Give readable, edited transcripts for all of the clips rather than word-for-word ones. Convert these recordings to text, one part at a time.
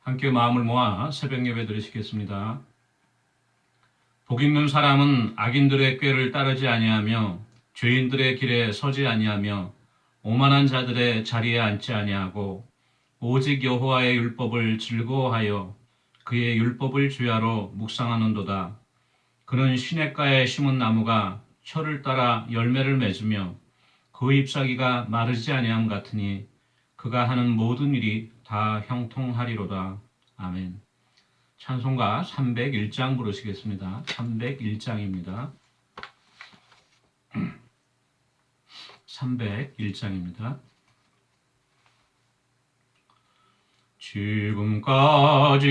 함께 마음을 모아 새벽 예배 드리시겠습니다. 복 있는 사람은 악인들의 꾀를 따르지 아니하며 죄인들의 길에 서지 아니하며 오만한 자들의 자리에 앉지 아니하고 오직 여호와의 율법을 즐거워하여 그의 율법을 주야로 묵상하는도다. 그는 시냇가에 심은 나무가 철을 따라 열매를 맺으며 그 잎사귀가 마르지 아니함 같으니 그가 하는 모든 일이 다 형통하리로다. 아멘. 찬송가 301장 부르시겠습니다. 301장입니다. 301장입니다. 지금까지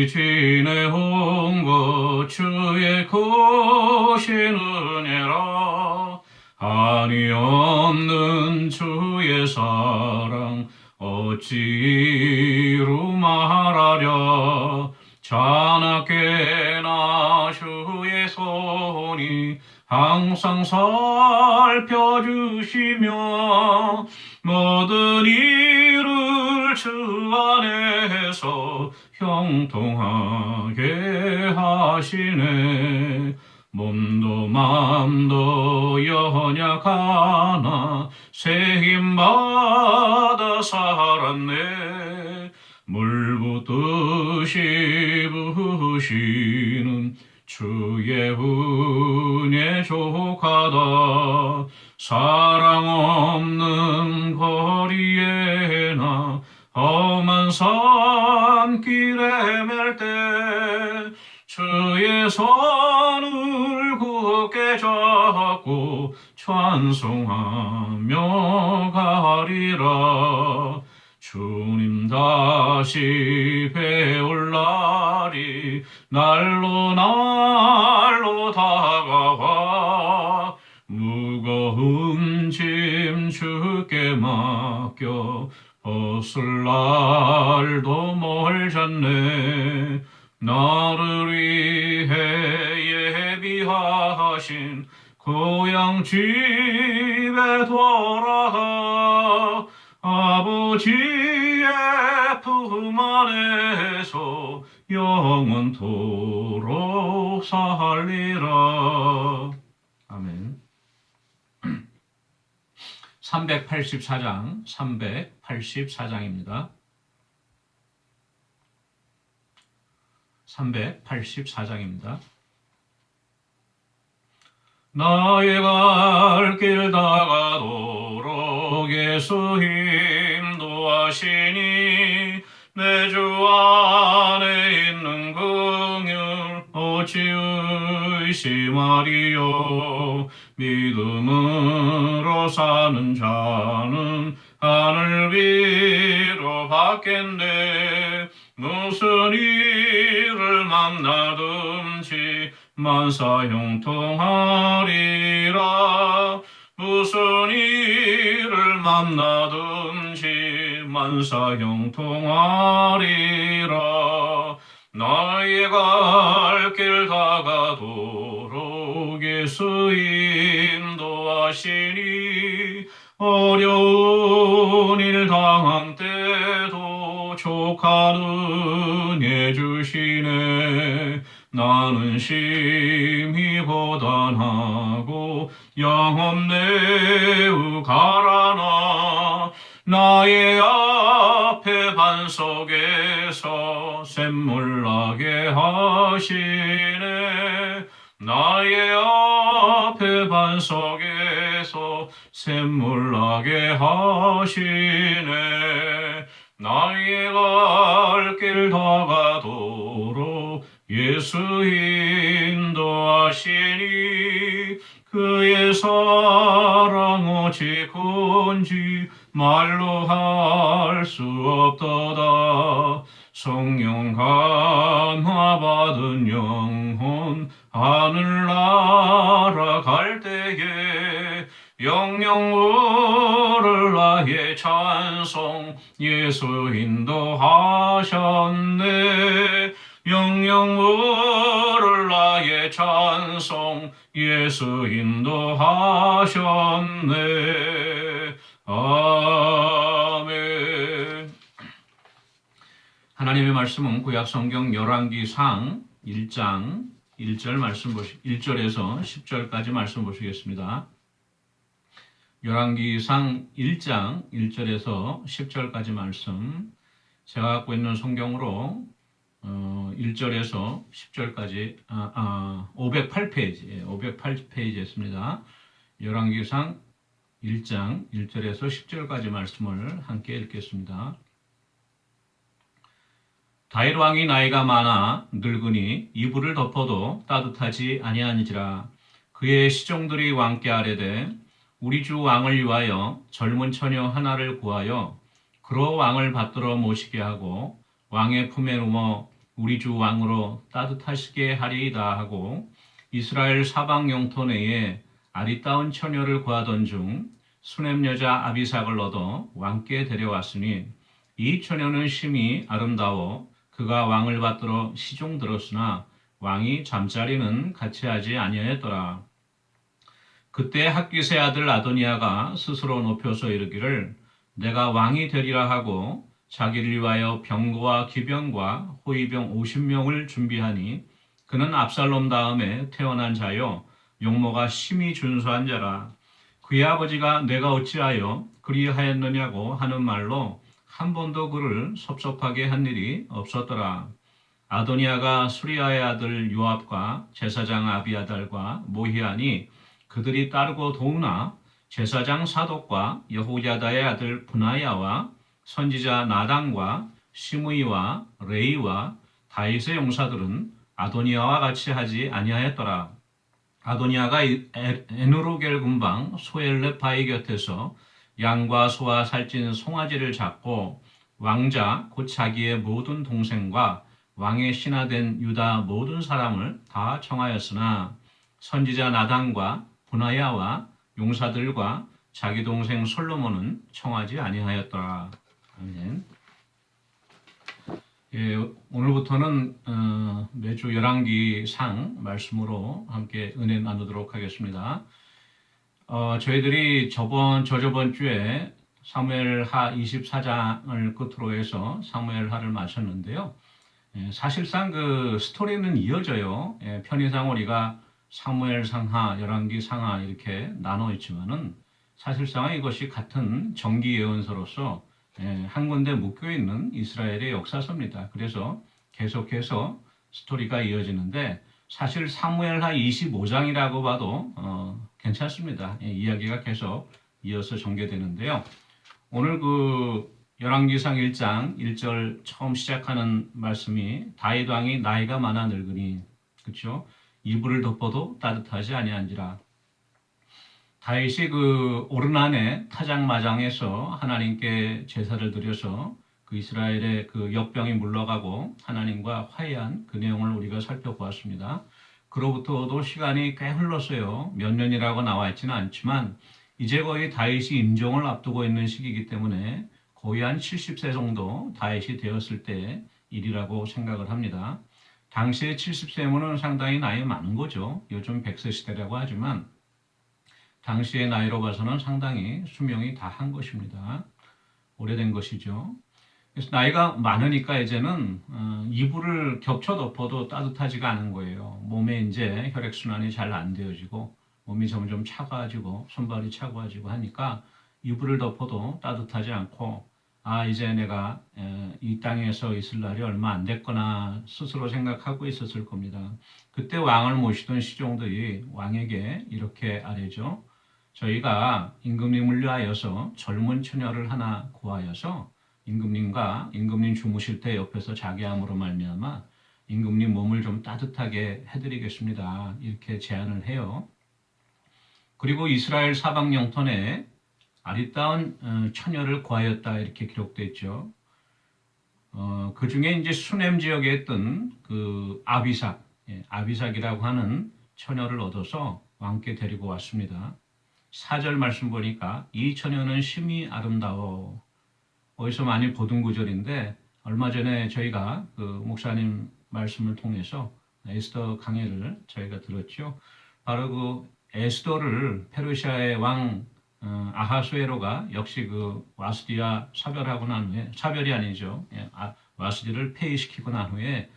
지내온 것 주의 크신 은혜라. 한이 없는 주의 사랑 어찌 이루 말하랴. 자나깨나 주의 손이 항상 살펴주시며 모든 일을 주 안에서 형통하게 하시네. 몸도 맘도 연약하나 새 힘받아 살았네. 물붓듯이 부으시는 주의 은혜 족하다. 사랑 없는 거리에나 험한 산길에 맬 때 주의 손을 굳게 잡고 찬송하며 가리라. 주님 다시 배울 날이 날로 다가와 무거운 짐 주께 맡겨 벗을 날도 멀잖네. 나를 위해 예비하신 고향 집에 돌아가 아버지의 품 안에서 영원토록 살리라. 아멘. 384장입니다. 384장입니다. 나의 갈 길 다가도록 예수 인도하시니 내 주 안에 있는 긍휼 어찌 의심하리요. 믿음으로 사는 자는 하늘 위로 받겠네. 무슨 일을 만나든지 만사 형통하리라. 무슨 일을 만나든지 만사 형통하리라. 나의 갈 길 다가도록 예수 인도하시니 어려운 일 당한 때도 족한 은혜 주시네. 나는 심히 고단하고 영혼 매우 가라나 나의 앞에 반석에서 샘물 나게 하시네. 나의 앞에 반석에서 샘물 나게 하시네. 나의 갈 길 다가도록 예수 인도하시니 그의 사랑 어찌 큰지 말로 할 수 없도다. 성령 감화 받은 영혼 하늘나라 갈 때에 영영 오를 나의 찬송 예수 인도하셨네. 영영 오를 나의 찬송 예수 인도하셨네. 아멘. 하나님의 말씀은 구약 성경 열왕기상 1장 1절에서 10절까지 말씀 보시겠습니다. 열왕기상 1장 1절에서 10절까지 말씀, 제가 갖고 있는 성경으로 1절에서 10절까지 508페이지 508페이지였습니다. 열왕기상 1장 1절에서 10절까지 말씀을 함께 읽겠습니다. 다윗 왕이 나이가 많아 늙으니 이불을 덮어도 따뜻하지 아니하니지라. 그의 시종들이 왕께 아뢰되 우리 주 왕을 위하여 젊은 처녀 하나를 구하여 그로 왕을 받들어 모시게 하고 왕의 품에 누워 우리 주 왕으로 따뜻하시게 하리이다 하고 이스라엘 사방 영토 내에 아리따운 처녀를 구하던 중 수넴 여자 아비삭을 얻어 왕께 데려왔으니 이 처녀는 심히 아름다워 그가 왕을 받들어 시종 들었으나 왕이 잠자리는 같이 하지 아니하였더라. 그때 학깃의 아들 아도니아가 스스로 높여서 이르기를 내가 왕이 되리라 하고 자기를 위하여 병거와 기병과 호위병 50명을 준비하니 그는 압살롬 다음에 태어난 자요 용모가 심히 준수한 자라. 그의 아버지가 내가 어찌하여 그리하였느냐고 하는 말로 한 번도 그를 섭섭하게 한 일이 없었더라. 아도니아가 수리아의 아들 요압과 제사장 아비아달과 모히아니 그들이 따르고 도우나 제사장 사독과 여호야다의 아들 분하야와 선지자 나단과 시므이와 레이와 다윗의 용사들은 아도니아와 같이 하지 아니하였더라. 아도니아가 에누로겔 군방 소엘레바이 곁에서 양과 소와 살찐 송아지를 잡고 왕자 곧 자기의 모든 동생과 왕의 신하된 유다 모든 사람을 다 청하였으나 선지자 나단과 분하야와 용사들과 자기 동생 솔로몬은 청하지 아니하였더라. 아멘. 예, 오늘부터는 매주 열왕기상 말씀으로 함께 은혜 나누도록 하겠습니다. 저희들이 저저번 주에 사무엘하 24장을 끝으로 해서 사무엘하를 마쳤는데요. 사실상 그 스토리는 이어져요. 편의상 우리가 사무엘상하, 열왕기상하 이렇게 나눠 있지만은 사실상 이것이 같은 정기 예언서로서 한 군데 묶여 있는 이스라엘의 역사서입니다. 그래서 계속해서 스토리가 이어지는데 사실 사무엘하 25장이라고 봐도 괜찮습니다. 이야기가 계속 이어서 전개되는데요. 오늘 그 열왕기상 1장 1절 처음 시작하는 말씀이 다윗 왕이 나이가 많아 늙으니, 그렇죠? 이불을 덮어도 따뜻하지 아니한지라. 다윗이 그 오르난의 타작마장에서 하나님께 제사를 드려서 그 이스라엘의 그 역병이 물러가고 하나님과 화해한 그 내용을 우리가 살펴보았습니다. 그로부터도 시간이 꽤 흘렀어요. 몇 년이라고 나와 있지는 않지만 이제 거의 다윗이 임종을 앞두고 있는 시기이기 때문에 거의 한 70세 정도 다윗이 되었을 때 일이라고 생각을 합니다. 당시에 70세면은 상당히 나이 많은 거죠. 요즘 100세 시대라고 하지만 당시의 나이로 봐서는 상당히 수명이 다 한 것입니다. 오래된 것이죠. 그래서 나이가 많으니까 이제는 이불을 겹쳐 덮어도 따뜻하지가 않은 거예요. 몸에 이제 혈액순환이 잘 안 되어지고 몸이 점점 차가워지고 손발이 차가워지고 하니까 이불을 덮어도 따뜻하지 않고 이제 내가 이 땅에서 있을 날이 얼마 안 됐거나 스스로 생각하고 있었을 겁니다. 그때 왕을 모시던 시종들이 왕에게 이렇게 아뢰죠. 저희가 임금님을 위하여서 젊은 처녀를 하나 구하여서 임금님 주무실 때 옆에서 자게 함으로 말미암아 임금님 몸을 좀 따뜻하게 해드리겠습니다. 이렇게 제안을 해요. 그리고 이스라엘 사방 영토 내에 아리따운 처녀를 구하였다 이렇게 기록되어 있죠. 그 중에 이제 수넴 지역에 있던 그 아비삭이라고 하는 처녀를 얻어서 왕께 데리고 왔습니다. 4절 말씀 보니까 이 처녀는 심히 아름다워. 어디서 많이 보던 구절인데 얼마 전에 저희가 그 목사님 말씀을 통해서 에스더 강해를 저희가 들었죠. 바로 그 에스더를 페르시아의 왕 아하수에로가 역시 그 와스디와 사별하고 난 후에, 사별이 아니죠. 와스디를 폐위시키고 난 후에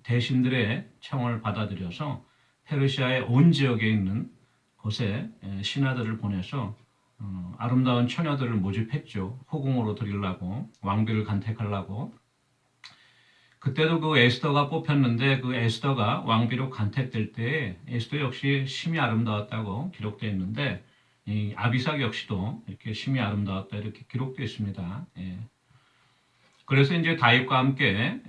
대신들의 청을 받아들여서 페르시아의 온 지역에 있는 곳에 신하들을 보내서 아름다운 처녀들을 모집했죠. 후궁으로 드리려고, 왕비를 간택하려고. 그때도 그 에스더가 뽑혔는데 그 에스더가 왕비로 간택될 때 에스더 역시 심히 아름다웠다고 기록되어 있는데 이 아비삭 역시도 이렇게 심히 아름다웠다 이렇게 기록되어 있습니다. 예. 그래서 이제 다윗과 함께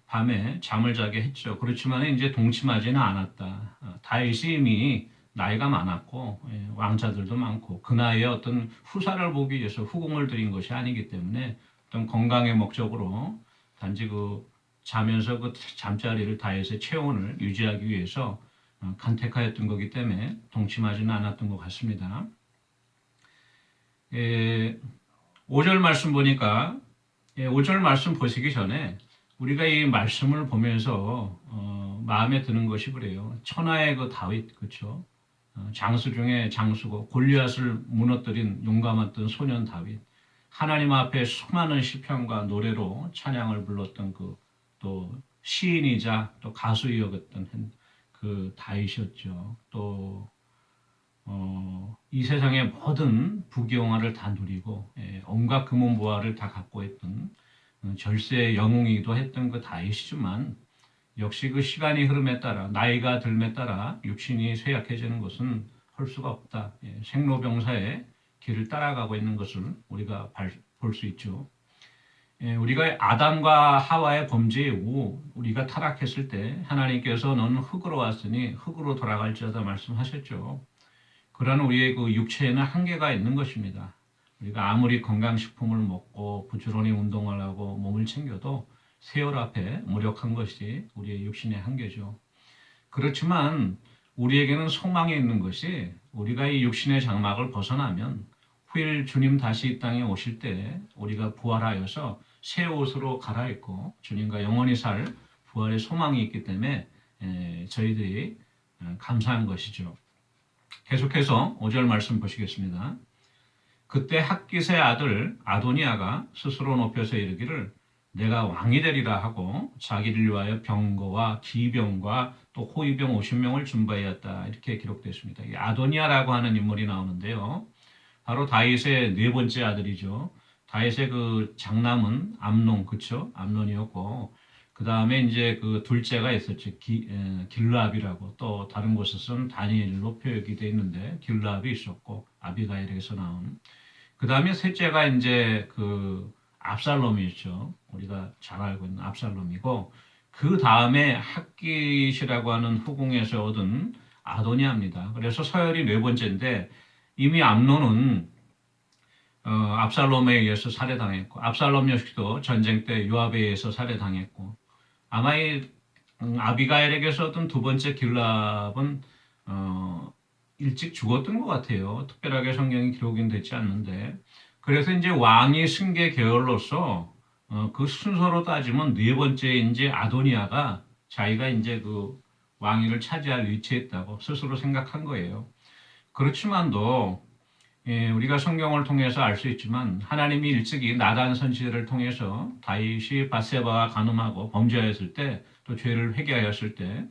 밤에 잠을 자게 했죠. 그렇지만 이제 동침하지는 않았다. 다윗이 이미 나이가 많았고 왕자들도 많고 그 나이에 어떤 후사를 보기 위해서 후궁을 드린 것이 아니기 때문에 어떤 건강의 목적으로 단지 그 자면서 그 잠자리를 다윗의 체온을 유지하기 위해서 간택하였던 거기 때문에 동침하지는 않았던 것 같습니다. 5절 말씀 보니까 5절 말씀 보시기 전에 우리가 이 말씀을 보면서 마음에 드는 것이 그래요. 천하의 그 다윗, 그렇죠? 장수 중에 장수고 골리앗을 무너뜨린 용감했던 소년 다윗. 하나님 앞에 수많은 시편과 노래로 찬양을 불렀던 그 또 시인이자 또 가수이었던 그 다윗이었죠. 또 이 세상의 모든 부귀영화를 다 누리고 온갖 금은보화를 다 갖고 있던 절세의 영웅이기도 했던 그 다윗이지만 역시 그 시간이 흐름에 따라 나이가 들에 따라 육신이 쇠약해지는 것은 할 수가 없다. 생로병사의 길을 따라가고 있는 것을 우리가 볼 수 있죠. 우리가 아담과 하와의 범죄 이후 우리가 타락했을 때 하나님께서 너는 흙으로 왔으니 흙으로 돌아갈지어다 말씀하셨죠. 그러나 우리의 그 육체에는 한계가 있는 것입니다. 우리가 아무리 건강식품을 먹고 부지런히 운동을 하고 몸을 챙겨도 세월 앞에 무력한 것이 우리의 육신의 한계죠. 그렇지만 우리에게는 소망이 있는 것이 우리가 이 육신의 장막을 벗어나면 후일 주님 다시 이 땅에 오실 때 우리가 부활하여서 새 옷으로 갈아입고 주님과 영원히 살 부활의 소망이 있기 때문에 저희들이 감사한 것이죠. 계속해서 5절 말씀 보시겠습니다. 그때 핫깃의 아들 아도니아가 스스로 높여서 이르기를 내가 왕이 되리라 하고 자기를 위하여 병거와 기병과 또 호위병 50명을 준비하였다 이렇게 기록됐습니다. 이 아도니아라고 하는 인물이 나오는데요. 바로 다윗의 네 번째 아들이죠. 다윗의 그 장남은 암논, 그쵸? 암논이었고, 그 다음에 이제 그 둘째가 있었죠. 길라압이라고 또 다른 곳에서는 다니엘로 표기되어 있는데 길라압이 있었고, 아비가일에서 나온. 그 다음에 셋째가 이제 그 압살롬이었죠. 우리가 잘 알고 있는 압살롬이고, 그 다음에 핫깃이라고 하는 후궁에서 얻은 아도니아입니다. 그래서 서열이 네 번째인데, 이미 암논은 압살롬에 의해서 살해당했고 압살롬 역시도 전쟁 때 요압에 의해서 살해당했고 아마 이 아비가일에게서 얻은 두 번째 길라압은 일찍 죽었던 것 같아요. 특별하게 성경이 기록은 되지 않는데 그래서 이제 왕이 승계 계열로서 그 순서로 따지면 네 번째 이제 아도니아가 자기가 이제 그 왕위를 차지할 위치에 있다고 스스로 생각한 거예요. 그렇지만도 우리가 성경을 통해서 알 수 있지만 하나님이 일찍이 나단 선지자를 통해서 다윗이 밧세바와 간음하고 범죄하였을 때 또 죄를 회개하였을 때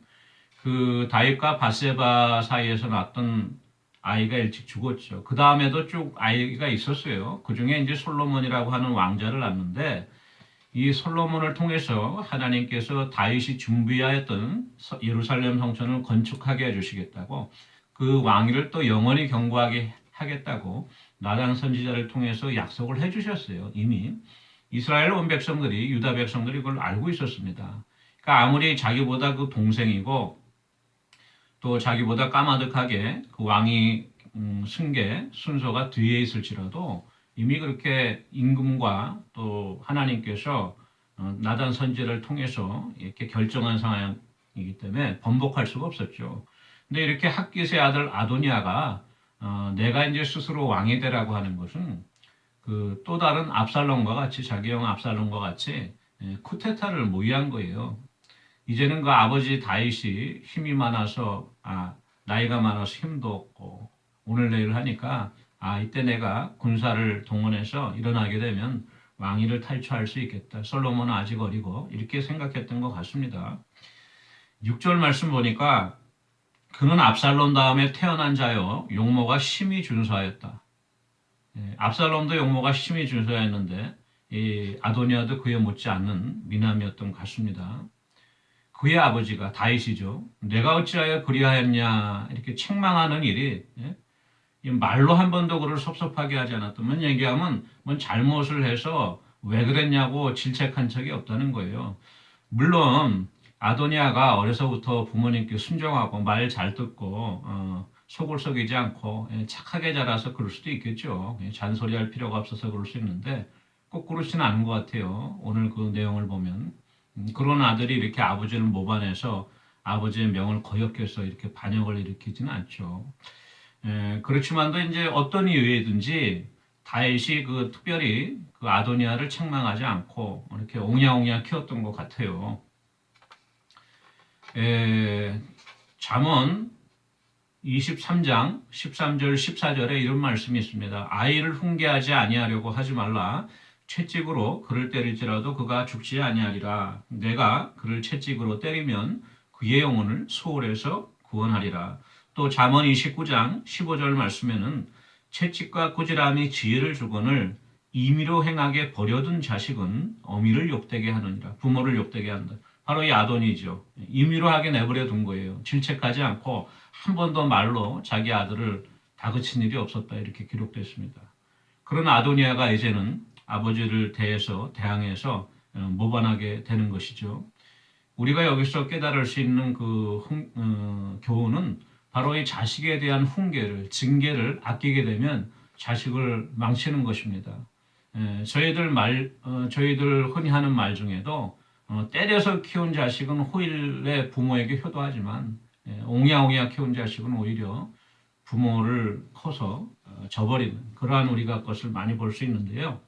그 다윗과 밧세바 사이에서 났던 아이가 일찍 죽었죠. 그 다음에도 쭉 아이가 있었어요. 그 중에 이제 솔로몬이라고 하는 왕자를 낳는데 이 솔로몬을 통해서 하나님께서 다윗이 준비하였던 예루살렘 성전을 건축하게 해주시겠다고 그 왕위를 또 영원히 경고하게 하겠다고 나단 선지자를 통해서 약속을 해주셨어요. 이미 이스라엘 온 백성들이 유다 백성들이 그걸 알고 있었습니다. 그러니까 아무리 자기보다 그 동생이고 또 자기보다 까마득하게 그 왕이 승계 순서가 뒤에 있을지라도 이미 그렇게 임금과 또 하나님께서 나단 선지자를 통해서 이렇게 결정한 상황이기 때문에 번복할 수가 없었죠. 근데 이렇게 핫깃의 아들 아도니아가 내가 이제 스스로 왕이 되라고 하는 것은 그 또 다른 압살롬과 같이 자기 형 압살롬과 같이 쿠데타를 모의한 거예요. 이제는 그 아버지 다윗이 힘이 많아서 나이가 많아서 힘도 없고 오늘 내일 하니까 이때 내가 군사를 동원해서 일어나게 되면 왕위를 탈취할 수 있겠다. 솔로몬은 아직 어리고 이렇게 생각했던 것 같습니다. 6절 말씀 보니까 그는 압살롬 다음에 태어난 자요 용모가 심히 준수하였다. 압살롬도 용모가 심히 준수하였는데 이 아도니아도 그에 못지않는 미남이었던 것 같습니다. 그의 아버지가 다윗이죠. 내가 어찌하여 그리하였냐 이렇게 책망하는 일이 말로 한 번도 그를 섭섭하게 하지 않았다면 얘기하면 뭔 잘못을 해서 왜 그랬냐고 질책한 적이 없다는 거예요. 물론 아도니아가 어려서부터 부모님께 순종하고 말 잘 듣고 속을 썩이지 않고 착하게 자라서 그럴 수도 있겠죠. 잔소리할 필요가 없어서 그럴 수 있는데 꼭 그렇지는 않은 것 같아요. 오늘 그 내용을 보면 그런 아들이 이렇게 아버지를 모반해서 아버지의 명을 거역해서 이렇게 반역을 일으키지는 않죠. 그렇지만도 이제 어떤 이유에든지 다윗이 그 특별히 그 아도니아를 책망하지 않고 이렇게 옹야옹야 키웠던 것 같아요. 잠언 23장 13절 14절에 이런 말씀이 있습니다. 아이를 훈계하지 아니하려고 하지 말라. 채찍으로 그를 때릴지라도 그가 죽지 아니하리라. 내가 그를 채찍으로 때리면 그의 영혼을 소홀에서 구원하리라. 또 잠언 29장 15절 말씀에는 채찍과 꾸지람이 지혜를 주거늘 임의로 행하게 버려둔 자식은 어미를 욕되게 하느니라. 부모를 욕되게 한다. 바로 이 아도니죠. 임의로 하게 내버려 둔 거예요. 질책하지 않고 한 번도 말로 자기 아들을 다그친 일이 없었다. 이렇게 기록됐습니다. 그런 아도니아가 이제는 아버지를 대항해서 모반하게 되는 것이죠. 우리가 여기서 깨달을 수 있는 그 교훈은 바로 이 자식에 대한 훈계를, 징계를 아끼게 되면 자식을 망치는 것입니다. 저희들 흔히 하는 말 중에도 때려서 키운 자식은 후일에 부모에게 효도하지만 옹야옹야 키운 자식은 오히려 부모를 커서 저버리는 그러한 우리가 것을 많이 볼 수 있는데요.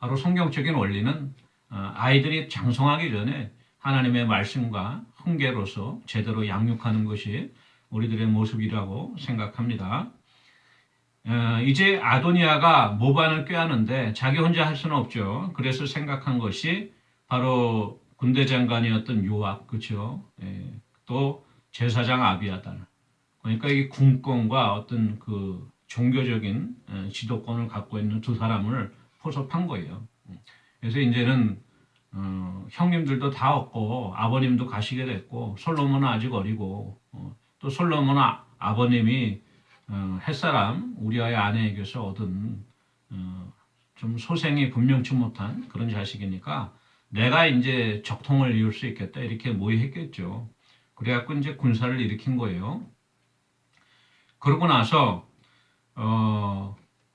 바로 성경적인 원리는 아이들이 장성하기 전에 하나님의 말씀과 훈계로서 제대로 양육하는 것이 우리들의 모습이라고 생각합니다. 이제 아도니아가 모반을 꾀하는데 자기 혼자 할 수는 없죠. 그래서 생각한 것이 바로 군대 장관이었던 요압, 그렇죠? 또 제사장 아비아달. 그러니까 이 군권과 어떤 그 종교적인 지도권을 갖고 있는 두 사람을 포섭한 거예요. 그래서 이제는 형님들도 다 없고 아버님도 가시게 됐고 솔로몬은 아직 어리고 또 솔로몬 아버님이 햇사람 우리아의 아내에게서 얻은 좀 소생이 분명치 못한 그런 자식이니까 내가 이제 적통을 이룰 수 있겠다 이렇게 모의했겠죠. 그래갖고 이제 군사를 일으킨 거예요. 그러고 나서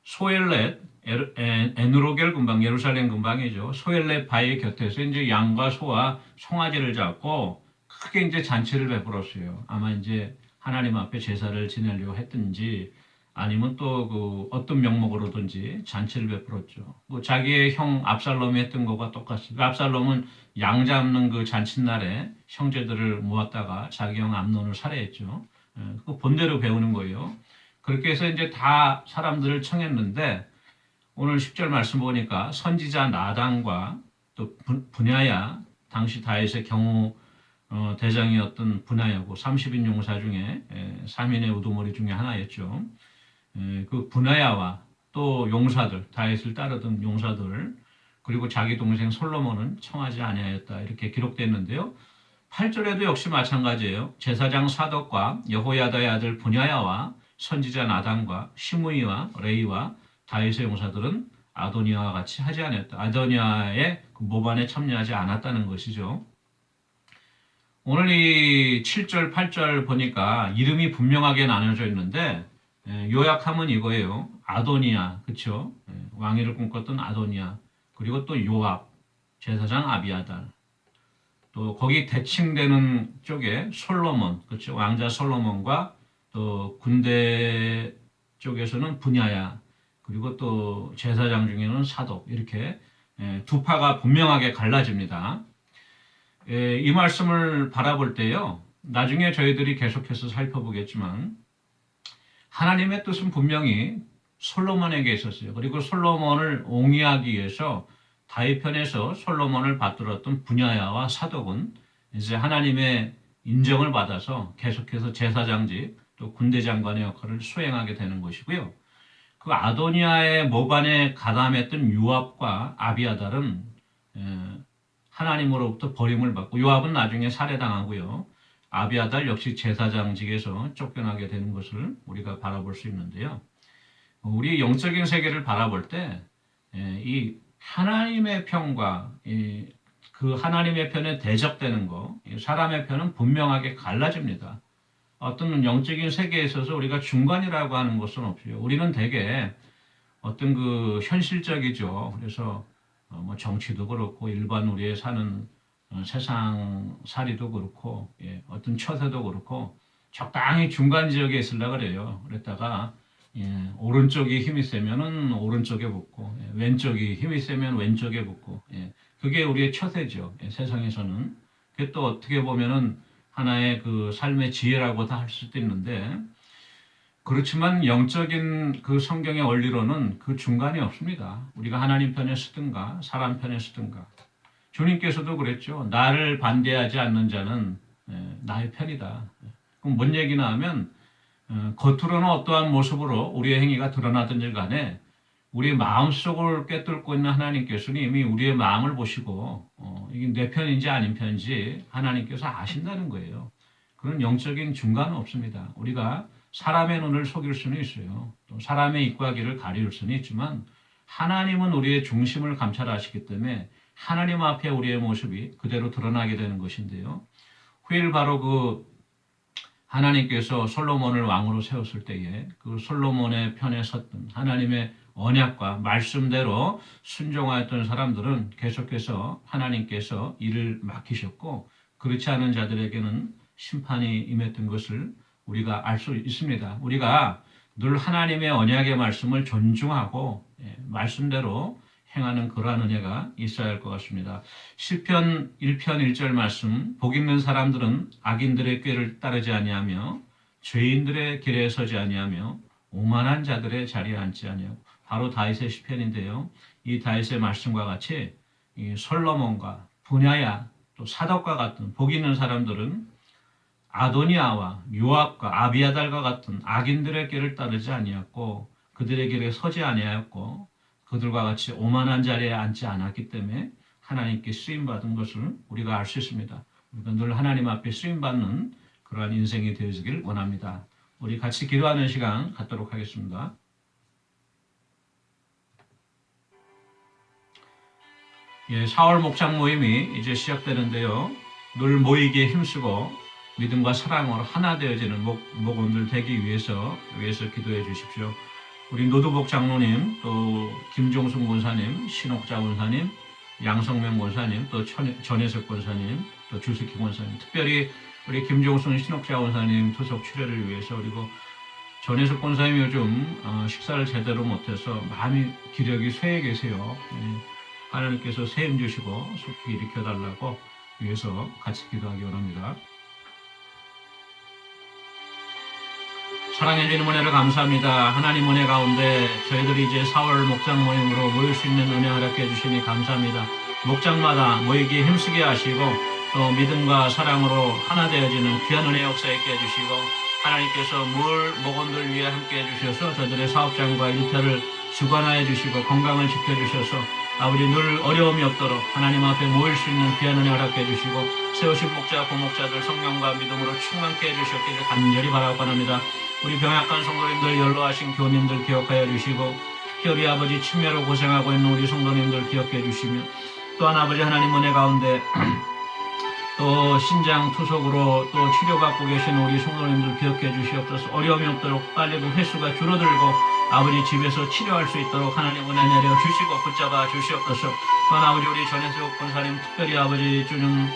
소엘렛 에누로겔 근방 예루살렘 근방이죠. 소엘렛 바위 곁에서 이제 양과 소와 송아지를 잡고 크게 이제 잔치를 베풀었어요. 아마 이제 하나님 앞에 제사를 지내려고 했든지 아니면 또 그 어떤 명목으로든지 잔치를 베풀었죠. 뭐 자기의 형 압살롬이 했던 것과 똑같습니다. 압살롬은 양 잡는 그 잔칫날에 형제들을 모았다가 자기 형 암논을 살해했죠. 그 본대로 배우는 거예요. 그렇게 해서 이제 다 사람들을 청했는데 오늘 10절 말씀 보니까 선지자 나단과 또 분야야 당시 다윗의 경호 대장이었던 분야야고 30인 용사 중에 3인의 우두머리 중에 하나였죠. 그 분야야와 또 용사들 다윗을 따르던 용사들 그리고 자기 동생 솔로몬은 청하지 아니하였다 이렇게 기록됐는데요. 8절에도 역시 마찬가지예요. 제사장 사독과 여호야다의 아들 분야야와 선지자 나단과 시므이와 레이와 다윗의 용사들은 아도니아와 같이 하지 않았다. 아도니아의 그 모반에 참여하지 않았다는 것이죠. 오늘 이 7절, 8절 보니까 이름이 분명하게 나눠져 있는데 요약하면 이거예요. 아도니아, 그렇죠? 왕위를 꿈꿨던 아도니아, 그리고 또 요압, 제사장 아비아달, 또 거기 대칭되는 쪽에 솔로몬, 그렇죠? 왕자 솔로몬과 또 군대 쪽에서는 분야야, 그리고 또 제사장 중에는 사독 이렇게 두 파가 분명하게 갈라집니다. 이 말씀을 바라볼 때요. 나중에 저희들이 계속해서 살펴보겠지만 하나님의 뜻은 분명히 솔로몬에게 있었어요. 그리고 솔로몬을 옹이하기 위해서 다윗 편에서 솔로몬을 받들었던 분야야와 사독은 이제 하나님의 인정을 받아서 계속해서 제사장직 또 군대장관의 역할을 수행하게 되는 것이고요. 그 아도니아의 모반에 가담했던 요압과 아비아달은 하나님으로부터 버림을 받고, 요압은 나중에 살해당하고요. 아비아달 역시 제사장직에서 쫓겨나게 되는 것을 우리가 바라볼 수 있는데요. 우리 영적인 세계를 바라볼 때 이 하나님의 편과 그 하나님의 편에 대적되는 거, 사람의 편은 분명하게 갈라집니다. 어떤 영적인 세계에 있어서 우리가 중간이라고 하는 것은 없어요. 우리는 되게 어떤 그 현실적이죠. 그래서 뭐 정치도 그렇고 일반 우리의 사는 세상 살이도 그렇고 어떤 처세도 그렇고 적당히 중간 지역에 있으려고 그래요. 그랬다가 오른쪽이 힘이 세면은 오른쪽에 붙고 왼쪽이 힘이 세면 왼쪽에 붙고 그게 우리의 처세죠. 세상에서는. 그게 또 어떻게 보면은 하나의 그 삶의 지혜라고 다 할 수도 있는데, 그렇지만 영적인 그 성경의 원리로는 그 중간이 없습니다. 우리가 하나님 편에 서든가 사람 편에 서든가. 주님께서도 그랬죠. 나를 반대하지 않는 자는 나의 편이다. 그럼 뭔 얘기나 하면 겉으로는 어떠한 모습으로 우리의 행위가 드러나든지 간에 우리의 마음속을 꿰뚫고 있는 하나님께서는 이미 우리의 마음을 보시고 이게 내 편인지 아닌 편인지 하나님께서 아신다는 거예요. 그런 영적인 중간은 없습니다. 우리가 사람의 눈을 속일 수는 있어요. 또 사람의 입과 귀를 가릴 수는 있지만 하나님은 우리의 중심을 감찰하시기 때문에 하나님 앞에 우리의 모습이 그대로 드러나게 되는 것인데요. 후일 바로 그 하나님께서 솔로몬을 왕으로 세웠을 때에 그 솔로몬의 편에 섰던 하나님의 언약과 말씀대로 순종하였던 사람들은 계속해서 하나님께서 일을 맡기셨고, 그렇지 않은 자들에게는 심판이 임했던 것을 우리가 알 수 있습니다. 우리가 늘 하나님의 언약의 말씀을 존중하고 말씀대로 행하는 그러한 은혜가 있어야 할 것 같습니다. 시편 1편 1절 말씀, 복 있는 사람들은 악인들의 꾀를 따르지 아니하며 죄인들의 길에 서지 아니하며 오만한 자들의 자리에 앉지 아니하고, 바로 다윗의 시편인데요. 이 다윗의 말씀과 같이 이 솔로몬과 분야야 또 사독과 같은 복 있는 사람들은 아도니아와 요압과 아비아달과 같은 악인들의 길을 따르지 아니하였고 그들의 길에 서지 아니하였고 그들과 같이 오만한 자리에 앉지 않았기 때문에 하나님께 쓰임받은 것을 우리가 알 수 있습니다. 우리가 늘 하나님 앞에 쓰임받는 그러한 인생이 되어지길 원합니다. 우리 같이 기도하는 시간 갖도록 하겠습니다. 예, 4월 목장 모임이 이제 시작되는데요. 늘 모이기에 힘쓰고 믿음과 사랑으로 하나 되어지는 목원들 되기 위해서 기도해 주십시오. 우리 노두복 장로님, 또 김종순 권사님, 신옥자 권사님, 양성명 권사님, 또 전혜석 권사님, 또 주석희 권사님, 특별히 우리 김종순 신옥자 권사님 투석 출혈을 위해서, 그리고 전혜석 권사님이 요즘 식사를 제대로 못해서 마음이 기력이 쇠해 계세요. 하나님께서 세임 주시고 속히 일으켜달라고 위해서 같이 기도하기 원합니다. 사랑해 주는 은혜를 감사합니다. 하나님 은혜 가운데 저희들이 이제 4월 목장 모임으로 모일 수 있는 은혜 허락해 주시니 감사합니다. 목장마다 모이기에 힘쓰게 하시고 또 믿음과 사랑으로 하나 되어지는 귀한 은혜 역사 있게 해주시고, 하나님께서 목원들 위해 함께 해주셔서 저들의 사업장과 일터를 주관하여 주시고 건강을 지켜주셔서 아버지 늘 어려움이 없도록 하나님 앞에 모일 수 있는 귀한 은혜 허락해 주시고, 세우신 목자 부목자들 성령과 믿음으로 충만케 해주셨기를 간절히 바라고 합니다. 우리 병약한 성도님들, 연로하신 교우님들 기억하여 주시고, 특히 우리 아버지 치매로 고생하고 있는 우리 성도님들 기억해 주시며, 또한 아버지 하나님 은혜 가운데 또 신장 투석으로 또 치료받고 계신 우리 성도님들 기억해 주시옵소서. 어려움이 없도록 빨리 그 횟수가 줄어들고 아버지 집에서 치료할 수 있도록 하나님 은혜 내려 주시고 붙잡아 주시옵소서. 또한 아버지 우리 전혜석 권사님 특별히 아버지 주님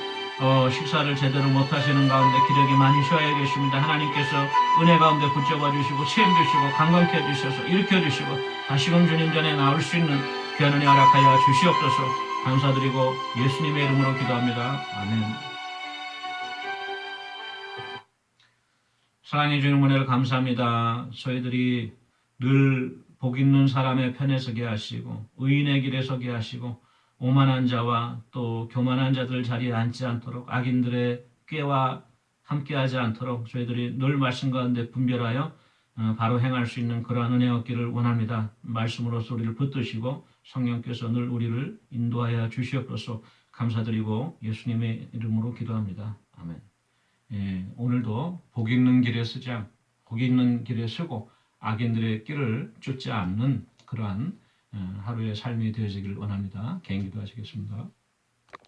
식사를 제대로 못하시는 가운데 기력이 많이 쉬어야 계십니다. 하나님께서 은혜 가운데 붙잡아 주시고 체험 주시고 강건케 해주셔서 일으켜 주시고 다시금 주님 전에 나올 수 있는 귀한 은혜 허락하여 주시옵소서. 감사드리고 예수님의 이름으로 기도합니다. 아멘. 사랑해 주는 은혜를 감사합니다. 저희들이 늘 복 있는 사람의 편에 서게 하시고 의인의 길에 서게 하시고 오만한 자와 또 교만한 자들 자리에 앉지 않도록 악인들의 꾀와 함께하지 않도록 저희들이 늘 말씀 가운데 분별하여 바로 행할 수 있는 그러한 은혜 얻기를 원합니다. 말씀으로서 우리를 붙드시고 성령께서 늘 우리를 인도하여 주시옵소서. 감사드리고 예수님의 이름으로 기도합니다. 아멘. 예, 오늘도 복 있는 길에 서자, 복 있는 길에 서고 악인들의 길을 쫓지 않는 그러한 하루의 삶이 되어지기를 원합니다. 개인 기도하시겠습니다.